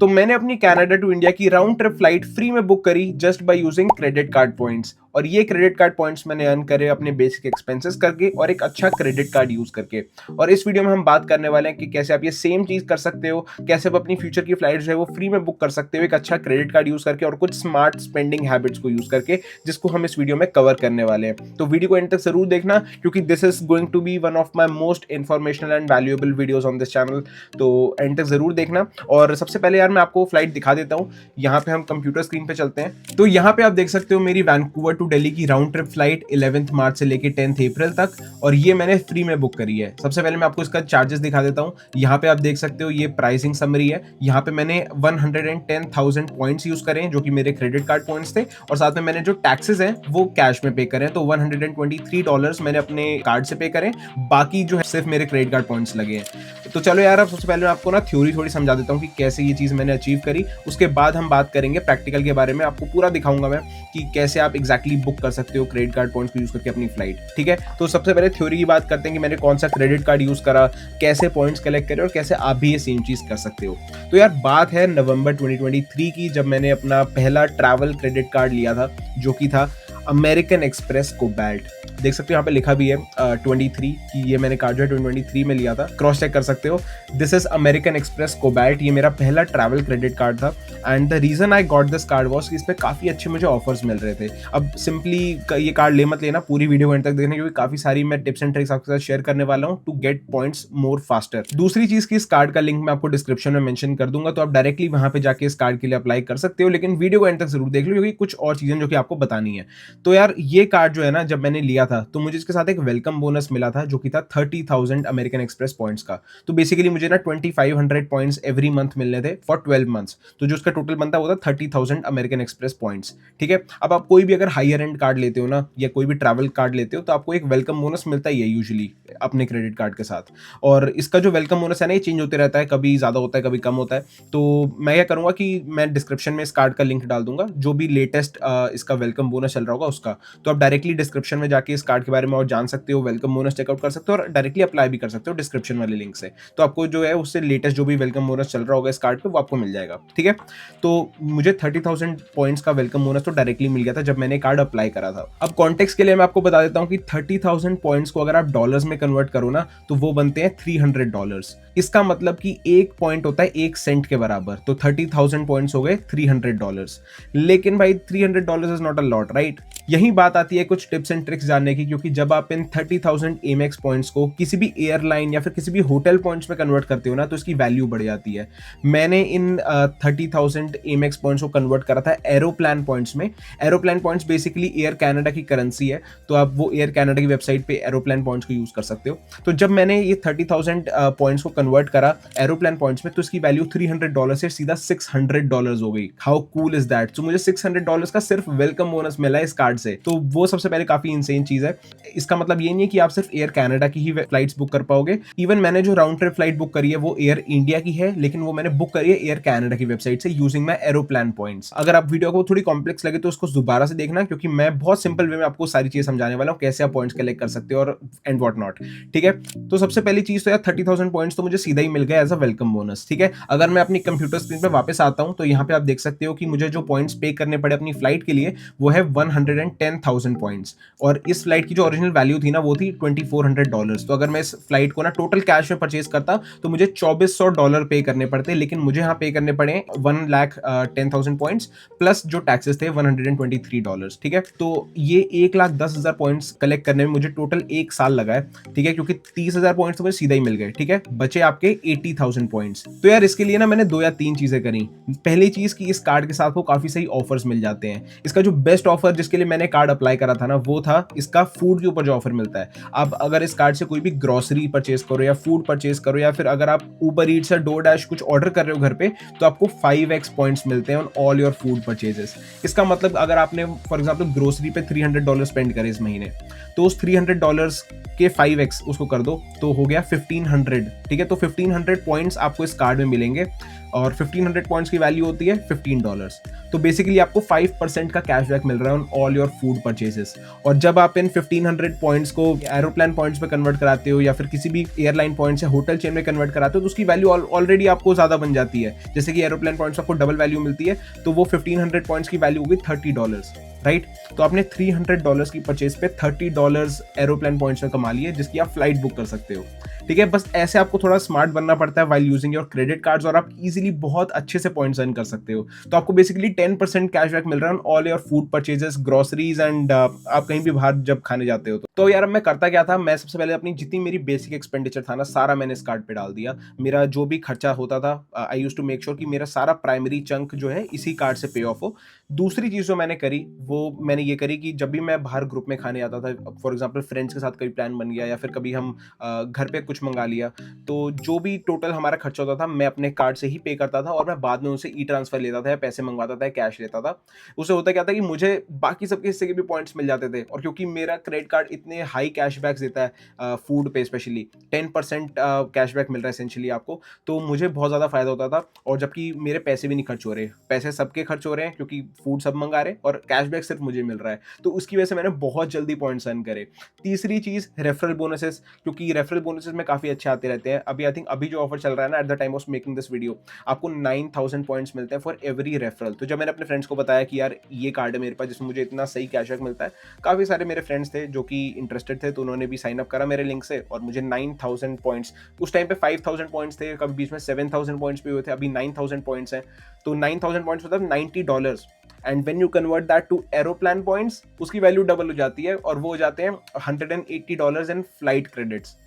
तो मैंने अपनी कनाडा टू इंडिया की राउंड ट्रिप फ्लाइट फ्री में बुक करी just by using credit card points. और ये क्रेडिट कार्ड पॉइंट्स मैंने अर्न करे अपने बेसिक एक्सपेंसेस करके और एक अच्छा क्रेडिट कार्ड यूज करके। और इस वीडियो में हम बात करने वाले हैं कि कैसे आप ये सेम चीज कर सकते हो, कैसे आप अपनी फ्यूचर की फ्लाइट जो है वो फ्री में बुक कर सकते हो एक अच्छा क्रेडिट कार्ड यूज करके और कुछ स्मार्ट स्पेंडिंग हैबिट्स को यूज करके, जिसको हम इस वीडियो में कवर करने वाले हैं। तो वीडियो को एंड तक जरूर देखना क्योंकि this is going to be one of my most informational and valuable videos on this channel. तो एंड तक जरूर देखना। और सबसे पहले यार मैं आपको फ्लाइट दिखा देता हूँ। यहाँ पे हम कंप्यूटर स्क्रीन पे चलते हैं। तो यहाँ पे आप देख सकते हो मेरी वैंकूवर टू दिल्ली की राउंड ट्रिप फ्लाइट 11 मार्च से लेके 10 अप्रैल तक, और ये मैंने फ्री में बुक करी है। सबसे पहले मैं आपको इसका चार्जेस दिखा देता हूँ। यहाँ पे आप देख सकते हो ये प्राइसिंग समरी है। यहाँ पे मैंने 110,000 पॉइंट्स यूज करे जो कि मेरे क्रेडिट कार्ड पॉइंट्स थे, और साथ में मैंने जो टैक्सेस हैं वो कैश में पे करे, तो $123 मैंने अपने कार्ड से पे करे, बाकी जो है सिर्फ मेरे क्रेडिट कार्ड पॉइंट्स लगे हैं। तो चलो यार अब सबसे पहले मैं आपको ना थ्योरी थोड़ी समझा देता हूँ कि कैसे ये चीज मैंने अचीव करी। उसके बाद हम बात करेंगे प्रैक्टिकल के बारे में, आपको पूरा दिखाऊंगा मैं कि कैसे आप एग्जैक्टली बुक कर सकते हो क्रेडिट कार्ड पॉइंट्स को यूज करके अपनी फ्लाइट। ठीक है, तो सबसे पहले थ्योरी की बात करते हैं कि मैंने कौन सा क्रेडिट कार्ड यूज करा, कैसे पॉइंट्स कलेक्ट करे और कैसे आप भी ये सेम चीज कर सकते हो। तो यार बात है नवंबर 2023 की, जब मैंने अपना पहला ट्रैवल क्रेडिट कार्ड लिया था जो कि था अमेरिकन एक्सप्रेस कोबाल्ट। देख सकते हो यहाँ पे लिखा भी है 23 कि ये मैंने कार्ड जो है 2023 में लिया था, क्रॉस चेक कर सकते हो। This is American Express Cobalt. ये मेरा पहला ट्रैवल क्रेडिट कार्ड था and the reason I got this card was कि इस पे काफी अच्छे मुझे ऑफर्स मिल रहे थे। अब सिंपली ये कार्ड ले मत लेना, पूरी वीडियो को एंड तक देखना क्योंकि काफी सारी मैं टिप्स एंड ट्रिक्स आपके साथ शेयर करने वाला हूँ to get points more faster. दूसरी चीज की इस कार्ड का लिंक मैं आपको डिस्क्रिप्शन में मेंशन कर दूंगा, तो आप डायरेक्टली वहां पे जाके इस कार्ड के लिए अप्लाई कर सकते हो, लेकिन वीडियो को एंड तक जरूर देख लो क्योंकि कुछ और चीजें जो कि आपको बतानी है। तो यार ये कार्ड जो है ना, जब मैंने लिया था तो मुझे इसके साथ एक वेलकम बोनस मिला था जो कि था 30,000 अमेरिकन एक्सप्रेस पॉइंट्स का। तो बेसिकली मुझे ना 2500 पॉइंट्स एवरी मंथ मिलने थे फॉर 12 मंथ्स। तो जो उसका टोटल बनता है वो था 30,000 अमेरिकन एक्सप्रेस पॉइंट्स। ठीक है, अब आप कोई भी अगर हायर एंड कार्ड लेते हो ना या कोई भी ट्रैवल कार्ड लेते हो तो आपको एक वेलकम बोनस मिलता ही है यूजुअली अपने क्रेडिट कार्ड के साथ। और इसका जो वेलकम बोनस है ना ये चेंज होते रहता है, कभी ज्यादा होता है कभी कम होता है। तो मैं क्या करूंगा कि मैं डिस्क्रिप्शन में इस कार्ड का लिंक डाल दूंगा, जो भी लेटेस्ट इसका वेलकम बोनस चल रहा होगा उसका। तो आप डायरेक्टली डिस्क्रिप्शन में जाके इस कार्ड के बारे में और जान सकते हो, वेलकम बोनस चेकआउट कर सकते हो और डायरेक्टली अप्लाई भी कर सकते हो डिस्क्रिप्शन वाले लिंक से। तो आपको जो है उससे लेटेस्ट जो भी वेलकम बोनस चल रहा होगा इस कार्ड पे वो आपको मिल जाएगा। ठीक है, तो मुझे 30,000 पॉइंट्स का वेलकम बोनस तो डायरेक्टली मिल गया था जब मैंने कार्ड अप्लाई करा था। अब कॉन्टेक्स्ट के लिए मैं आपको बता देता हूँ कि 30,000 पॉइंट्स को अगर आप डॉलर्स में कन्वर्ट करो ना तो वो बनते हैं $300। इसका मतलब कि एक पॉइंट होता है 1 सेंट के बराबर। तो 30,000 पॉइंट्स हो गए $300। लेकिन भाई $300 is not a lot, right? यही बात आती है कुछ टिप्स एंड ट्रिक्स जानने की, क्योंकि जब आप इन 30,000 एमएक्स पॉइंट्स को किसी भी एयरलाइन या फिर किसी भी होटल पॉइंट्स में कन्वर्ट करते हो ना तो इसकी वैल्यू बढ़ जाती है। मैंने इन 30,000 एमएक्स पॉइंट्स को कन्वर्ट करा था एरोप्लान पॉइंट्स में। Aeroplane points basically air Canada की करेंसी है, तो आप वो एयर कनाडा की वेबसाइट पे एरोप्लान पॉइंट्स को यूज कर सकते हो। तो जब मैंने ये 30,000 पॉइंट्स को कन्वर्ट करा एरोप्लान पॉइंट्स में तो इसकी वैल्यू $300 से सीधा $600 हो गई। How cool is that? तो मुझे $600 का सिर्फ वेलकम बोनस मिला है इस कार्ड से। तो वो सबसे पहले काफी इंसेन चीज है। इसका मतलब ये नहीं है कि आप सिर्फ एयर कनाडा की ही फ्लाइट्स बुक कर पाओगे। इवन मैंने जो राउंड ट्रिप फ्लाइट बुक करी है वो एयर इंडिया की है, लेकिन वो मैंने बुक करी है एयर कनाडा की वेबसाइट से यूजिंग माय एरोप्लान पॉइंट्स। अगर आप वीडियो को थोड़ी कॉम्प्लेक्स लगे तो उसको दोबारा से देखना, क्योंकि मैं बहुत सिंपल वे में आपको सारी चीजें समझाने वाला हूँ कैसे आप पॉइंट्स कलेक्ट कर सकते हो और एंड व्हाट नॉट। ठीक है, तो सबसे पहली चीज तो यार 30,000 पॉइंट्स तो मुझे सीधा ही मिल गया एज अ वेलकम बोनस। ठीक है, अगर मैं अपनी कंप्यूटर स्क्रीन पे वापस आता हूं तो यहाँ पे आप देख सकते हो कि मुझे जो पॉइंट्स पे करने पड़े अपनी फ्लाइट के लिए वो है 110,000 पॉइंट्स। और इस फ्लाइट की जो ओरिजिनल वैल्यू थी ना वो थी $2,400। तो अगर मैं इस फ्लाइट को ना टोटल कैश में परचेज करता तो मुझे $2,400 पे करने पड़ते, लेकिन मुझे यहाँ पे करने पड़े 1,10,000 पॉइंट्स प्लस जो टैक्सेस थे $123। ठीक है, तो ये 1,10,000 पॉइंट्स कलेक्ट करने में मुझे टोटल 1 साल लगा है। ठीक है, क्योंकि 30,000 पॉइंट्स तो मुझे सीधा ही मिल गए। ठीक है, बचे आपके 80,000 पॉइंट्स। तो यार इसके लिए ना मैंने 2 या 3 चीजें करी। पहली चीज कि इस कार्ड के साथ को काफी सही ऑफर्स मिल जाते हैं। इसका जो बेस्ट ऑफर जिसके लिए मैंने कार्ड अप्लाई करा था ना वो था इसका फूड के ऊपर जो ऑफर मिलता है। आप अगर इस कार्ड से कोई भी ग्रोसरी परचेज करो या फूड परचेज करो या फिर अगर आप ऊबर ईट्स या डोरडैश कुछ ऑर्डर कर रहे हो घर पे तो आपको 5x पॉइंट्स मिलते हैं on all your food purchases. इसका मतलब अगर आपने फॉर एग्जांपल ग्रोसरी पे $300 स्पेंड करे इस महीने तो उस $300 के 5x उसको कर दो तो हो गया 1500। ठीक है, तो 1500 पॉइंट्स आपको इस कार्ड में मिलेंगे और 1500 पॉइंट्स की वैल्यू होती है $15। तो बेसिकली आपको 5% का कैशबैक मिल रहा है on all your food purchases. और जब आप इन 1500 पॉइंट्स को एरोप्लेन पॉइंट्स में कन्वर्ट कराते हो या फिर किसी भी एयरलाइन पॉइंट्स या होटल चेन में कन्वर्ट कराते हो तो उसकी वैल्यू ऑलरेडी आपको ज़्यादा बन जाती है। जैसे कि एरोप्लेन पॉइंट्स आपको डबल वैल्यू मिलती है, तो वो 1500 पॉइंट्स की वैल्यू होगी $30, राइट। तो आपने $300 की परचेज पे $30 एरोप्लेन पॉइंट्स में कमा लिए, जिसकी आप फ्लाइट बुक कर सकते हो। ठीक है, बस ऐसे आपको थोड़ा स्मार्ट बनना पड़ता है while using your credit cards, और आप इजीली बहुत अच्छे से पॉइंट्स अर्न कर सकते हो। तो आपको बेसिकली 10% कैशबैक मिल रहा है on all your food purchases, groceries and आप कहीं भी बाहर जब खाने जाते हो तो यार अब मैं करता क्या था, मैं सबसे पहले अपनी जितनी मेरी बेसिक एक्सपेंडिचर था ना, सारा मैंने इस कार्ड पे डाल दिया। मेरा जो भी खर्चा होता था, I used to make sure कि मेरा सारा प्राइमरी चंक जो है इसी कार्ड से पे ऑफ हो। दूसरी चीज जो मैंने करी वो मैंने ये करी कि जब भी मैं बाहर ग्रुप में खाने आता था, फॉर एग्जांपल फ्रेंड्स के साथ कभी प्लान बन गया या फिर कभी हम घर पे कुछ मंगा लिया, तो जो भी टोटल हमारा खर्चा होता था मैं अपने कार्ड से ही पे करता था, और मैं बाद में उनसे ई ट्रांसफर लेता था या पैसे मंगवाता था या कैश लेता था। उससे होता क्या था कि मुझे बाकी सबके हिस्से के भी पॉइंट्स मिल जाते थे, और क्योंकि मेरा क्रेडिट कार्ड इतने हाई कैशबैक्स देता है फूड पे स्पेशली 10% कैशबैक मिल रहा है एसेंशियली आपको, तो मुझे बहुत ज़्यादा फायदा होता था। और जबकि मेरे पैसे भी नहीं खर्च हो रहे, पैसे सबके खर्च हो रहे हैं क्योंकि फूड सब मंगा रहे हैं और कैशबैक सिर्फ मुझे मिल रहा है, तो उसकी वजह से मैंने बहुत जल्दी पॉइंट्स अर्न करे। तीसरी चीज़ रेफरल बोनसेस, क्योंकि रेफरल बोनसेस में काफ़ी अच्छे आते रहते हैं। अभी आई थिंक अभी जो ऑफर चल रहा है ना, at the time of making this video, आपको 9000 पॉइंट्स मिलते हैं फॉर एवरी रेफरल। तो जब मैंने अपने फ्रेंड्स को बताया कि यार ये कार्ड है मेरे पास जिसमें मुझे इतना सही कैशबैक मिलता है, काफ़ी सारे मेरे फ्रेंड्स थे जो कि इंटरेस्टेड थे, तो उन्होंने भी साइन अप करा मेरे लिंक से, और मुझे 9000 पॉइंट्स, उस टाइम पे 5000 पॉइंट्स थे, कभी बीच में 7000 पॉइंट्स भी हुए थे, अभी 9000 पॉइंट्स हैं। तो 9000 पॉइंट्स मतलब $90, and when you convert that to aeroplane points, उसकी वैल्यू डबल हो जाती है और वो हो जाते हैं $180 इन फ्लाइट क्रेडिट्स।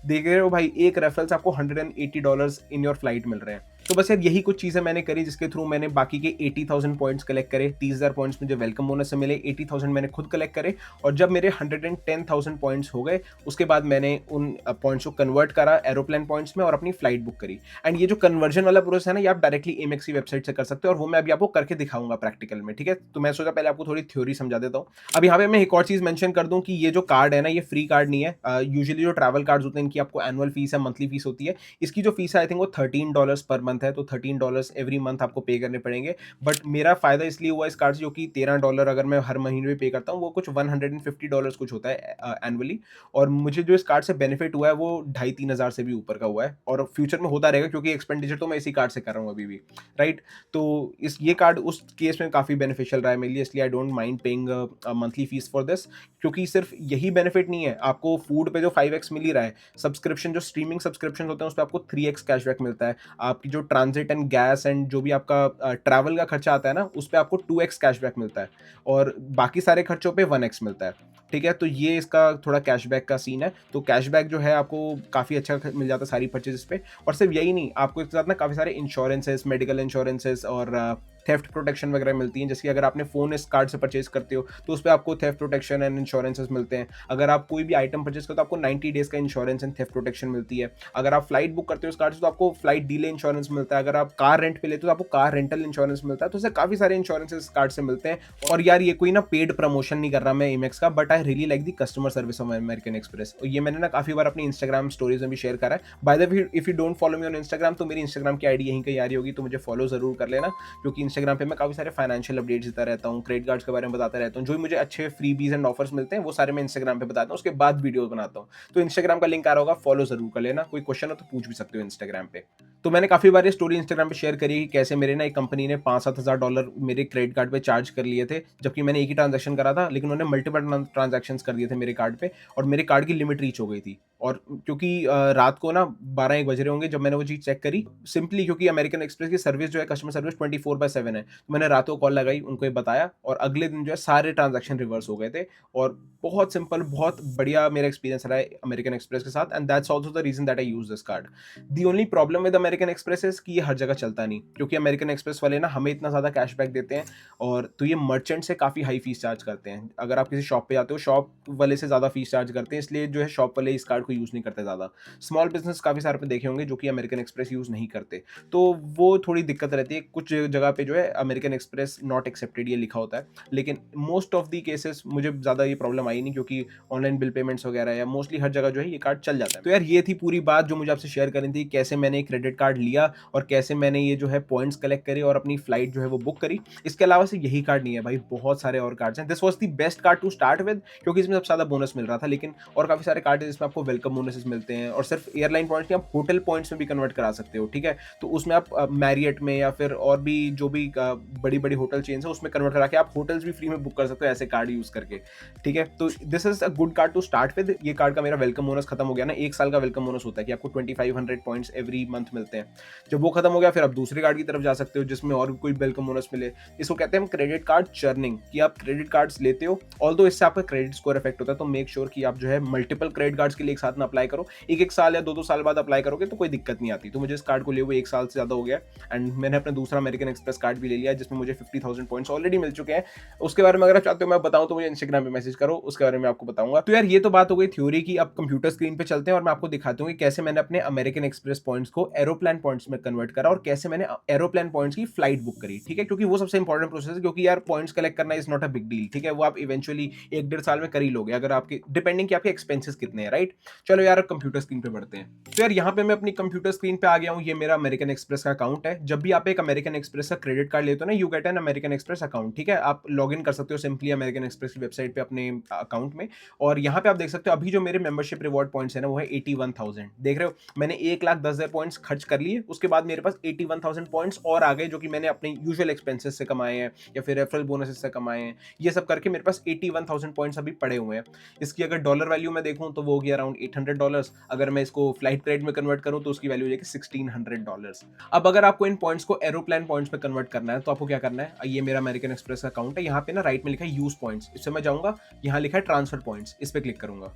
देख रहे हो भाई, एक रेफरल से आपको $180 इन योर फ्लाइट मिल रहे हैं। तो बस यार यही कुछ चीज़ें मैंने करी जिसके थ्रू मैंने बाकी के 80,000 पॉइंट्स कलेक्ट करे। 30,000 पॉइंट्स मुझे वेलकम बोनस से मिले, 80,000 मैंने खुद कलेक्ट करे, और जब मेरे 110,000 पॉइंट्स हो गए उसके बाद मैंने उन पॉइंट्स को कन्वर्ट करा एरोप्लेन पॉइंट्स में और अपनी फ्लाइट बुक करी। एंड ये जो कन्वर्जन वाला प्रोसेस है ना, ये आप डायरेक्टली एमेक्स की वेबसाइट से कर सकते हो, और वो मैं अभी आपको करके दिखाऊंगा प्रैक्टिकल में। ठीक है, तो मैं सोचा पहले आपको थोड़ी थ्योरी समझा देता हूँ। अब यहाँ पे मैं एक और चीज़ मेंशन कर दूँ कि ये जो कार्ड है ना, ये फ्री कार्ड नहीं है। यूजुअली जो ट्रैवल कार्ड्स होते हैं इनकी आपको एनुअल फीस या मंथली फीस होती है। इसकी जो फीस है आई थिंक वो $13 पर मंथ है, तो $13 एवरी मंथ आपको पे करने पड़ेंगे। बट मेरा फायदा इसलिए हुआ इस कार्ड से, जो कि $13 अगर मैं हर महीने में पे करता हूँ, वो कुछ $150 कुछ होता है एनुअली। और मुझे जो इस कार्ड से बेनिफिट हुआ है वो 2,500-3,000 से भी ऊपर का हुआ है, और फ्यूचर में होता रहेगा क्योंकि एक्सपेंडिचर तो मैं इसी कार्ड से कर रहा हूँ अभी भी, राइट। तो इस ये कार्ड उस केस में काफ़ी बेनिफिशियल रहा है मेरे लिए, इसलिए I don't mind paying monthly fees for this. क्योंकि सिर्फ यही बेनिफिट नहीं है, आपको फूड पे जो 5x मिल ही रहा है, सब्सक्रिप्शन जो स्ट्रीमिंग सब्सक्रिप्शन होते हैं उस पर आपको 3x कैशबैक मिलता है। आपकी जो ट्रांजिट एंड गैस एंड जो भी आपका ट्रैवल का खर्चा आता है ना, उस पर आपको 2x कैशबैक मिलता है, और बाकी सारे खर्चों पे 1x मिलता है। ठीक है, तो ये इसका थोड़ा कैशबैक का सीन है। तो कैशबैक जो है आपको काफ़ी अच्छा मिल जाता है सारी परचेजेस पे। और सिर्फ यही नहीं, आपको इसके साथ ना काफ़ी सारे इंश्योरेंसेस, मेडिकल इंश्योरेंसेस और थेफ्ट प्रोटेक्शन वगैरह मिलती हैं। जैसे कि अगर आपने फ़ोन इस कार्ड से परचेज करते हो तो उस पर आपको थेफ्ट प्रोटेक्शन एंड इंश्योरेंसेस मिलते हैं। अगर आप कोई भी आइटम परचेज करते हो तो आपको 90 डेज़ का इंश्योरेंस एंड थेफ्ट प्रोटेक्शन मिलती है। अगर आप फ्लाइट बुक करते हो इस कार्ड से तो आपको फ्लाइट डिले इंश्योरेंस मिलता है। अगर आप कार रेंट पे लेते हो तो आपको कार रेंटल इंश्योरेंस मिलता है। तो इससे काफ़ी सारे इंश्योरेंसेस इस कार्ड से मिलते हैं। और यार ये कोई ना पेड प्रमोशन नहीं कर रहा मैं एमेक्स का, but I really like the customer service of American express. और ये मैंने ना काफ़ी बार अपनी इंस्टाग्राम स्टोरीज में भी शेयर करा है। By the way, if you don't follow me on Instagram तो मेरी इंस्टाग्राम की आईडी यहीं कहीं आ रही होगी, तो मुझे फॉलो जरूर कर लेना, क्योंकि इंस्टाग्राम पे मैं काफ़ी सारे फाइनेंशियल अपडेट्स देता रहता हूँ, क्रेडिट कार्ड्स के बारे में बताता रहता हूँ, जो भी मुझे अच्छे फ्रीबीज एंड ऑफर्स मिलते हैं वो सारे मैं इंस्टाग्राम पे बताता हूँ, उसके बाद वीडियो बनाता हूँ। तो इंस्टाग्राम का लिंक आ रहा होगा, फॉलो जरूर कर लेना। कोई क्वेश्चन हो तो पूछ भी सकते हो इंस्टाग्राम पे। तो मैंने काफ़ी बार ये स्टोरी इंस्टाग्राम पे शेयर करी कि कैसे मेरे ना एक कंपनी ने $5,000-7,000 मेरे क्रेडिट कार्ड पे चार्ज कर लिए थे, जबकि मैंने एक ही ट्रांजैक्शन करा था, लेकिन उन्होंने मल्टीपल ट्रांजैक्शंस कर दिए थे मेरे कार्ड पे, और मेरे कार्ड की लिमिट रीच हो गई थी। और क्योंकि रात को ना 12-1 बज रहे होंगे जब मैंने वो चीज़ चेक करी, सिंपली क्योंकि अमेरिकन एक्सप्रेस की सर्विस जो है, कस्टमर सर्विस 24/7 है, तो मैंने रात को कॉल लगाई, उनको ये बताया, और अगले दिन जो है सारे ट्रांजैक्शन रिवर्स हो गए थे। और बहुत सिंपल, बहुत बढ़िया मेरा एक्सपीरियंस रहा है अमेरिकन एक्सप्रेस के साथ, and that's also the reason that I use this card. The only problem with American Express is कि ये हर जगह चलता नहीं, क्योंकि अमेरिकन एक्सप्रेस वाले ना हमें इतना ज़्यादा कैशबैक देते हैं, और तो ये मर्चेंट से काफ़ी हाई फीस चार्ज करते हैं। अगर आप किसी शॉप पे जाते हो, शॉप वाले से ज़्यादा फीस चार्ज करते हैं, इसलिए जो है शॉप वाले इस कार्ड को को यूज़ नहीं करते ज़्यादा। स्मॉल बिज़नेस काफ़ी सारे पे देखे होंगे जो कि अमेरिकन एक्सप्रेस यूज़ नहीं करते। तो वो थोड़ी दिक्कत रहती है, कुछ जगह पे जो है अमेरिकन एक्सप्रेस नॉट एक्सेप्टेड ये लिखा होता है। लेकिन मोस्ट ऑफ द केसेस मुझे ज़्यादा ये प्रॉब्लम आई नहीं, क्योंकि ऑनलाइन बिल पेमेंट्स वगैरह या मोस्टली हर जगह जो है ये कार्ड चल जाता है। तो यार ये थी पूरी बात जो मुझे आपसे शेयर करनी थी, कैसे मैंने क्रेडिट कार्ड लिया और कैसे मैंने ये जो है पॉइंट्स कलेक्ट करे और अपनी फ्लाइट जो है वो बुक करी। इसके अलावा से यही कार्ड नहीं है भाई, बहुत सारे और कार्ड्स हैं। This was the best card to start with, क्योंकि इसमें सबसे ज़्यादा बोनस मिल रहा था। लेकिन और काफ़ी सारे कार्ड हैं जिसमें आपको वेलकम बोनसेस मिलते हैं, और सिर्फ एयरलाइन पॉइंट्स नहीं, आप होटल पॉइंट्स में भी कन्वर्ट करा सकते हो, ठीक है? तो उसमें आप मैरियट में या फिर और भी जो भी बड़ी-बड़ी होटल चेन्स है उसमें कन्वर्ट करा के आप होटल्स भी फ्री में बुक कर सकते हो ऐसे कार्ड यूज़ करके, ठीक है? तो this is a good card to start with. ये कार्ड का मेरा वेलकम बोनस खत्म हो गया ना, 1 साल का वेलकम बोनस होता है कि आपको 2500 पॉइंट्स एवरी मंथ मिलते हैं। जब वो खत्म हो गया फिर आप दूसरे कार्ड की तरफ जा सकते हो जिसमें और भी कोई वेलकम बोनस मिले। इसको कहते हैं हम क्रेडिट कार्ड चर्निंग, कि आप क्रेडिट कार्ड्स लेते हो, ऑल्दो इससे आपका क्रेडिट स्कोर इफेक्ट होता है। तो मेक श्योर कि आप जो है मल्टीपल क्रेडिट कार्ड्स के लिए एक साथ ना अप्लाई करो। 1-1 साल या 2-2 साल बाद अप्लाई करोगे तो कोई दिक्कत नहीं आती। तो मुझे इस कार्ड को लिए हुए 1 साल से ज़्यादा हो गया एंड मैंने अपना दूसरा अमेरिकन एक्सप्रेस कार्ड भी ले लिया जिसमें मुझे 50,000 पॉइंट्स ऑलरेडी मिल चुके हैं। उसके बारे में अगर आप चाहते हो मैं बताऊं तो मुझे इंस्टाग्राम पे मैसेज करो, उसके बारे में आपको बताऊंगा। तो यार ये तो बात हो गई थ्योरी की। अब कंप्यूटर स्क्रीन पे चलते हैं और मैं आपको दिखाता हूँ कि कैसे मैंने अपने अमेरिकन एक्सप्रेस पॉइंट्स को एरोप्लेन पॉइंट्स में कन्वर्ट करा और कैसे मैंने एरोप्लेन पॉइंट्स की फ्लाइट बुक करी, ठीक है? क्योंकि वो सबसे इंपॉर्टेंट प्रोसेस है, क्योंकि यार पॉइंट्स कलेक्ट करना is not a big deal, ठीक है? वो आप इवेंचुअली 1-1.5 साल में कर ही लोगे, अगर आपके डिपेंडिंग कि आपके एक्सपेंसेस कितने हैं, राइट? चलो यार अब कंप्यूटर स्क्रीन पे बढ़ते हैं। तो यार यहाँ पे मैं अपनी कंप्यूटर स्क्रीन पे आ गया हूँ। ये मेरा अमेरिकन एक्सप्रेस का अकाउंट है। जब भी आप एक अमेरिकन एक्सप्रेस का क्रेडिट कार्ड लेते हो ना, you get an American express account, ठीक है? आप लॉग इन कर सकते हो सिंपली अमेरिकन एक्सप्रेस की वेबसाइट पे अपने अकाउंट में, और यहाँ पे आप देख सकते हो अभी जो मेरे मेंबरशिप रिवॉर्ड पॉइंट्स है ना वो है 81,000। देख रहे हो, मैंने 1,10,000 पॉइंट्स खर्च कर लिए, उसके बाद मेरे पास 81,000 पॉइंट्स और आ गए जो कि मैंने अपने यूजुअल एक्सपेंसेस से कमाए हैं या फिर रेफरल बोनसेस से कमाए हैं। ये सब करके मेरे पास 81,000 पॉइंट्स अभी पड़े हुए हैं। इसकी अगर डॉलर वैल्यू मैं देखूं तो वो होगी अराउंड $800। अगर मैं इसको फ्लाइट क्रेडिट में कन्वर्ट करूं तो उसकी वैल्यू हो जाएगी $1,600। अब अगर आपको इन पॉइंट्स को एरोप्लेन पॉइंट्स में कन्वर्ट करना है तो आपको क्या करना है, ये मेरा अमेरिकन एक्सप्रेस का अकाउंट है, यहाँ पे ना राइट में लिखा है यूज पॉइंट्स, इससे मैं जाऊंगा, यहाँ लिखा है ट्रांसफर पॉइंट्स, इस पे क्लिक करूंगा।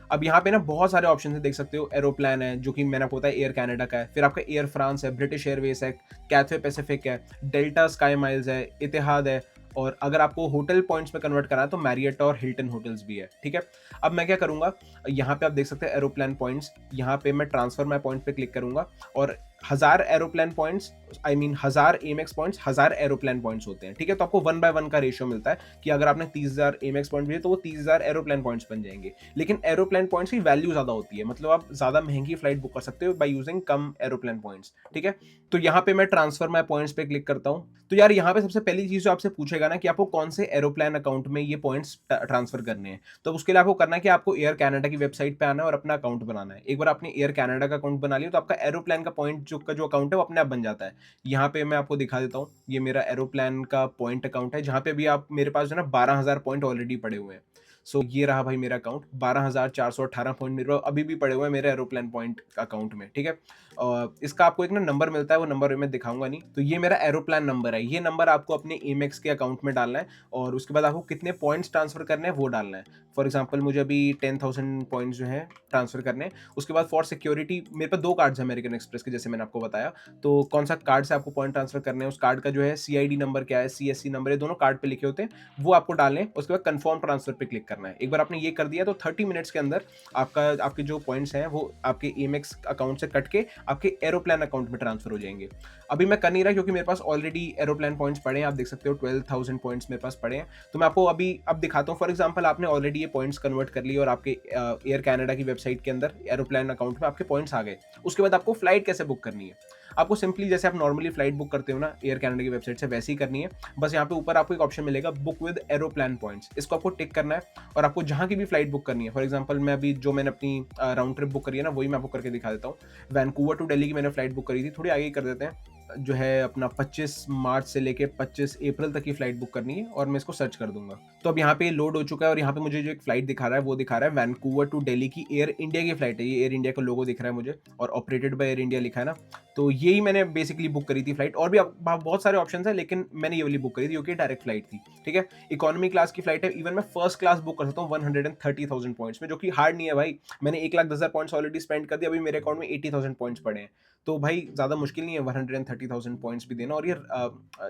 अब यहाँ पे ना बहुत सारे ऑप्शन है, देख सकते हो। एरोप्लेन है जो कि मैंने आपको बताया एयर कनाडा का है, फिर आपका एयर फ्रांस है, ब्रिटिश एयरवेज है, कैथे पैसिफिक है, डेल्टा स्काई माइल्स है, इतिहाद है, और अगर आपको होटल पॉइंट्स में कन्वर्ट करना है तो मैरियट और हिल्टन होटल्स भी है, ठीक है? अब मैं क्या करूंगा, यहाँ पे आप देख सकते हैं एरोप्लेन पॉइंट्स, यहाँ पे मैं ट्रांसफर माई पॉइंट पे क्लिक करूंगा और 1000 aeroplane points, I mean 1000 MX points 1000 aeroplane points होते हैं, ठीक है? तो आपको 1/1 का रेशियो मिलता है कि अगर आपने 30,000 एमएक्स पॉइंट दिए तो वो 30,000 एरोप्लेन पॉइंट्स बन जाएंगे। लेकिन एरोप्लेन पॉइंट्स की वैल्यू ज्यादा होती है, मतलब आप ज्यादा महंगी फ्लाइट बुक कर सकते हो by using come aeroplane points, ठीक है? तो यहाँ पे मैं ट्रांसफर माई पॉइंट्स पे क्लिक करता हूँ। तो यार यहाँ पे सबसे पहली चीज जो आपसे पूछेगा ना कि आपको कौन से एरोप्लेन अकाउंट में ये पॉइंट्स ट्रांसफर करने हैं, तो उसके लिए आपको करना है कि आपको एयर कनाडा की वेबसाइट पे आना है और अपना अकाउंट बनाना है। एक बार आपने एयर कनाडा का अकाउंट बना लिया तो आपका एरोप्लेन का पॉइंट जो अकाउंट है वो अपने आप बन जाता है। यहाँ पे मैं आपको दिखा देता हूँ, ये मेरा एरोप्लेन का पॉइंट अकाउंट है जहाँ पे भी आप मेरे पास जो है ना 12,000 पॉइंट ऑलरेडी पड़े हुए हैं। सो ये रहा भाई मेरा अकाउंट, 12,418 पॉइंट मेरे अभी भी पड़े हुए हैं मेरे एरोप्लेन पॉइंट अकाउंट में, ठीक है? और इसका आपको एक ना नंबर मिलता है, वो नंबर मैं दिखाऊंगा नहीं। तो ये मेरा एरोप्लेन नंबर है, ये नंबर आपको अपने एमेक्स के अकाउंट में डालना है और उसके बाद आपको कितने पॉइंट्स ट्रांसफर करने हैं वो डालना है। फॉर एग्जाम्पल मुझे अभी 10,000 पॉइंट्स जो है ट्रांसफर करने हैं। उसके बाद फॉर सिक्योरिटी मेरे पास 2 कार्ड्स हैं अमेरिकन एक्सप्रेस के, जैसे मैंने आपको बताया। तो कौन सा कार्ड से आपको पॉइंट ट्रांसफर करने हैं, उस कार्ड का जो है सीआईडी नंबर क्या है, सीएससी नंबर है, दोनों कार्ड पे लिखे होते हैं, वो आपको डालने हैं। उसके बाद कंफर्म ट्रांसफर पे क्लिक करना है। एक बार आपने ये कर दिया तो 30 मिनट्स के अंदर आपके जो पॉइंट्स हैं वो आपके एमेक्स अकाउंट से कट के आपके एरोप्लेन अकाउंट में ट्रांसफर हो जाएंगे। अभी मैं कर नहीं रहा क्योंकि मेरे पास ऑलरेडी एरोप्लेन पॉइंट्स पड़े हैं, आप देख सकते हो 12,000 पॉइंट्स मेरे पास पड़े हैं। तो मैं आपको अभी अब दिखाता हूँ। फॉर एग्जांपल आपने ऑलरेडी ये पॉइंट्स कन्वर्ट कर लिए और आपके एयर कनाडा की वेबसाइट के अंदर एरोप्लेन अकाउंट में आपके पॉइंट्स आ गए। उसके बाद आपको फ्लाइट कैसे बुक करनी है, आपको सिंपली जैसे आप नॉर्मली फ्लाइट बुक करते हो ना एयर कनाडा की वेबसाइट से, वैसे ही करनी है। बस यहाँ पे ऊपर आपको एक ऑप्शन मिलेगा बुक विद एरोप्लेन पॉइंट्स, इसको आपको टिक करना है और आपको जहाँ की भी फ्लाइट बुक करनी है। फॉर एग्जांपल मैं अभी जो मैंने अपनी राउंड ट्रिप बुक करी है ना वही मैं आपको करके दिखा देता हूँ। वैंकूवर टू दिल्ली की मैंने फ्लाइट बुक करी थी, थोड़ी आगे ही कर देते हैं, जो है अपना 25 मार्च से लेके 25 अप्रैल तक की फ्लाइट बुक करनी है और मैं इसको सर्च कर दूंगा। तो अब यहाँ पे लोड हो चुका है और यहाँ पे मुझे जो एक फ्लाइट दिखा रहा है वो दिखा रहा है वैंकूवर टू दिल्ली की एयर इंडिया की फ्लाइट है। ये एयर इंडिया का लोगो दिख रहा है मुझे और ऑपरेटेड बाय एयर इंडिया लिखा है ना। तो यही मैंने बेसिकली बुक करी थी फ्लाइट, और भी बहुत सारे ऑप्शन है लेकिन मैंने ये वाली बुक करी थी क्योंकि डायरेक्ट फ्लाइट थी, ठीक है? इकोनॉमी क्लास की फ्लाइट है, इवन मैं फर्स्ट क्लास बुक कर सकता हूँ 130,000 पॉइंट्स में, जो कि हार्ड नहीं है भाई। मैंने 1,10,000 पॉइंट्स ऑलरेडी स्पेंड कर दिया, अभी मेरे अकाउंट में 80,000 पॉइंट्स पड़े हैं। तो भाई ज़्यादा मुश्किल नहीं है 130,000 पॉइंट्स भी देना। और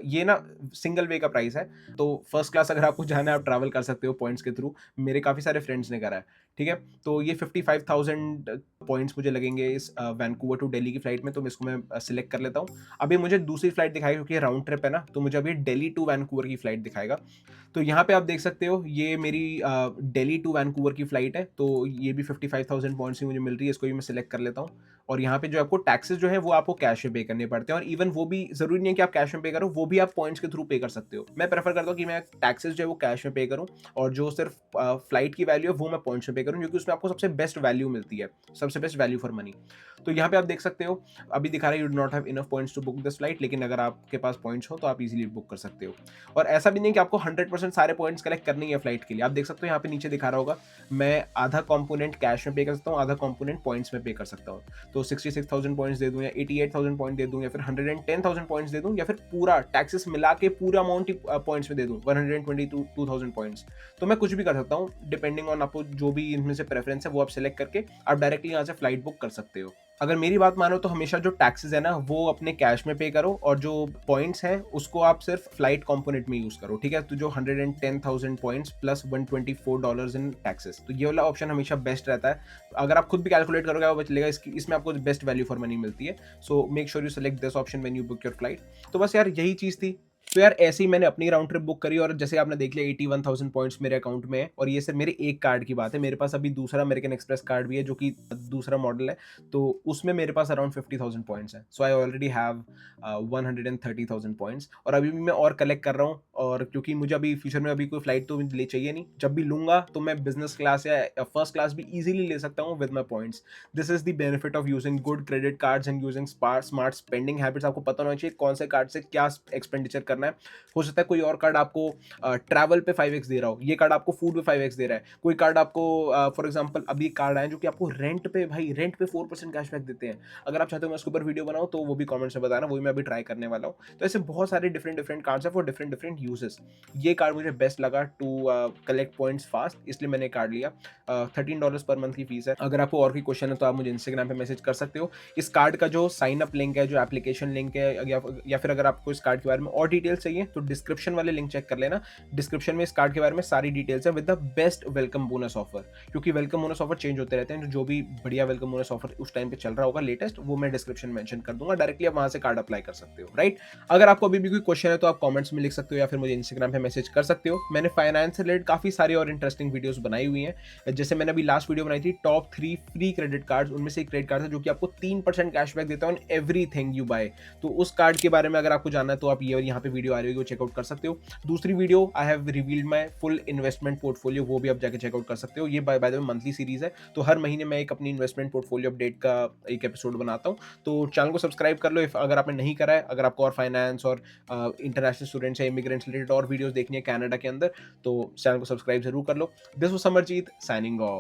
ये ना सिंगल वे का प्राइस है, तो फर्स्ट क्लास अगर आपको जाना है आप ट्रैवल कर सकते हो पॉइंट्स के थ्रू। मेरे काफ़ी सारे फ्रेंड्स ने करा है, ठीक है। तो ये 55,000 पॉइंट्स मुझे लगेंगे इस वैंकूवर टू दिल्ली की फ्लाइट में, तो इसको मैं सिलेक्ट कर लेता हूँ। अभी मुझे दूसरी फ्लाइट दिखाएगा क्योंकि राउंड ट्रिप है ना, तो मुझे अभी दिल्ली टू वैंकूवर की फ्लाइट दिखाएगा। तो यहाँ पे आप देख सकते हो ये मेरी दिल्ली टू वैंकूवर की फ्लाइट है, तो ये भी 55,000 पॉइंट्स की मुझे मिल रही है, इसको भी मैं सिलेक्ट कर लेता हूँ। और यहाँ पे जो आपको टैक्सेस जो है वो आपको कैश में पे करने पड़ते हैं, और इवन वो भी जरूरी नहीं है कि आप कैश में पे करो, वो भी आप पॉइंट्स के थ्रू पे कर सकते हो। मैं प्रेफर करता हूँ कि मैं टैक्सेस जो है वो कैश में पे करूँ, और जो सिर्फ फ्लाइट की वैल्यू है वो मैं पॉइंट्स में पे करूँ, क्योंकि उसमें आपको सबसे बेस्ट वैल्यू मिलती है, सबसे बेस्ट वैल्यू फॉर मनी। तो यहाँ पे आप देख सकते हो अभी दिखा रहा है you do not have enough points to book this flight, लेकिन अगर आपके पास पॉइंट्स हो तो आप इजीली बुक कर सकते हो। और ऐसा भी नहीं कि आपको 100% सारे पॉइंट्स कलेक्ट करनी है फ्लाइट के लिए। आप देख सकते हो यहाँ पे नीचे दिखा रहा होगा मैं आधा कंपोनेंट कैश में पे कर सकता हूँ, आधा कंपोनेंट पॉइंट्स में पे कर सकता हूँ। तो 66,000 पॉइंट्स दे दूं, या 88,000 पॉइंट दे दूं, या फिर 110,000 पॉइंट्स दे दूं, या फिर पूरा टैक्सेस मिला के पूरा अमाउंट ही पॉइंट्स में दे दूं, 122,000 पॉइंट्स। तो मैं कुछ भी कर सकता हूँ, डिपेंडिंग ऑन आपको जो भी इनमें से प्रेफरेंस है वो आप सेलेक्ट करके आप डायरेक्टली यहाँ से फ्लाइट बुक कर सकते हो। अगर मेरी बात मानो तो हमेशा जो टैक्सेस है ना वो अपने कैश में पे करो, और जो पॉइंट्स हैं उसको आप सिर्फ फ्लाइट कंपोनेंट में यूज करो, ठीक है। तो जो 110,000 पॉइंट्स प्लस $124 इन टैक्सेस, तो ये वाला ऑप्शन हमेशा बेस्ट रहता है। अगर आप खुद भी कैलकुलेट करोगे वो चलेगा, इसमें आपको बेस्ट वैल्यू फॉर मनी मिलती है। So make sure you select this option when you book your flight. तो बस यार यही चीज थी। तो यार ऐसे ही मैंने अपनी राउंड ट्रिप बुक करी, और जैसे आपने देख लिया 81,000 पॉइंट्स मेरे अकाउंट में है, और ये सिर्फ मेरे एक कार्ड की बात है। मेरे पास अभी दूसरा अमेरिकन एक्सप्रेस कार्ड भी है जो कि दूसरा मॉडल है, तो उसमें मेरे पास अराउंड 50,000 पॉइंट्स है। सो आई ऑलरेडी हैव 130,000 पॉइंट्स, और अभी भी मैं और कलेक्ट कर रहा हूँ। और क्योंकि मुझे अभी फ्यूचर में अभी कोई फ्लाइट तो ले चाहिए नहीं, जब भी लूंगा तो मैं बिजनेस क्लास या फर्स्ट क्लास भी इजीली ले सकता हूँ with my points. This is the benefit of using good credit cards and using smart spending habits. आपको पता होना चाहिए कौन से कार्ड से क्या एक्सपेंडिचर करना है। हो सकता है कोई और कार्ड आपको ट्रैवल पे 5x दे रहा हो, ये कार्ड आपको फूड पे 5x दे रहा है। कोई कार्ड आपको फॉर एग्जांपल अभी कार्ड आए जो कि आपको रेंट पे 4% कैशबैक देते हैं। अगर आप चाहते हो मैं उसके ऊपर वीडियो बनाऊं तो वो भी कमेंट्स में बताना, वही मैं अभी ट्राई करने वाला हूँ। तो ऐसे बहुत सारे डिफरेंट डिफरेंट कार्ड्स है फॉर डिफरेंट डिफरेंट यूजेस। ये कार्ड मुझे बेस्ट लगा टू कलेक्ट पॉइंट्स फास्ट, इसलिए मैंने कार्ड लिया। $13 पर मंथ की फीस है। अगर आपको और कोई क्वेश्चन है तो आप मुझे इंस्टाग्राम पे मैसेज कर सकते हो। इस कार्ड का जो साइन अप लिंक है, जो एप्लीकेशन लिंक है, या फिर अगर आपको इस कार्ड के बारे में और डिटेल्स चाहिए तो डिस्क्रिप्शन वाले लिंक चेक कर लेना। डिस्क्रिप्शन में इस कार्ड के बारे में सारी डिटेल्स है with the best welcome bonus offer, क्योंकि वेलकम बोनस ऑफर चेंज होते रहते हैं। जो भी बढ़िया वेलकम बोनस ऑफर उस टाइम पे चल रहा होगा लेटेस्ट, वो मैं डिस्क्रिप्शन मेंशन कर दूंगा, डायरेक्टली आप वहां से कार्ड अप्लाई कर सकते हो, राइट। अगर आपको अभी भी कोई क्वेश्चन है तो आप कमेंट्स में लिख सकते हो, या फिर मुझे इंस्टाग्राम पे मैसेज कर सकते हो। मैंने फाइनेंस से रिलेटेड काफी सारी और इंटरेस्टिंग वीडियोस बनाई हुई हैं। जैसे मैंने अभी लास्ट वीडियो बनाई थी टॉप 3 फ्री क्रेडिट कार्ड्स, उनमें से एक क्रेडिट कार्ड है जो कि आपको 3% कैशबैक देता है ऑन एवरीथिंग यू बाय। तो उस कार्ड के बारे में अगर आपको जानना है तो आप ये यहाँ पे वीडियो आ रही होगी, चेकआउट कर सकते हो। दूसरी video I have revealed my full investment portfolio, वो भी आप जाके चेकआउट कर सकते हो। ये by the way monthly series है, तो हर महीने मैं एक अपनी इन्वेस्टमेंट पोर्टफोलियो अपडेट का एक एपिसोड बनाता हूँ। तो चैनल को सब्सक्राइब कर लो अगर आपने नहीं करा है। अगर आपको और फाइनेंस और इंटरनेशनल स्टूडेंट्स या इमिग्रेंट्स रिलेटेड और वीडियोस देखनी है कनाडा के अंदर, तो चैनल को सब्सक्राइब जरूर कर लो। This was Samarjeet signing of.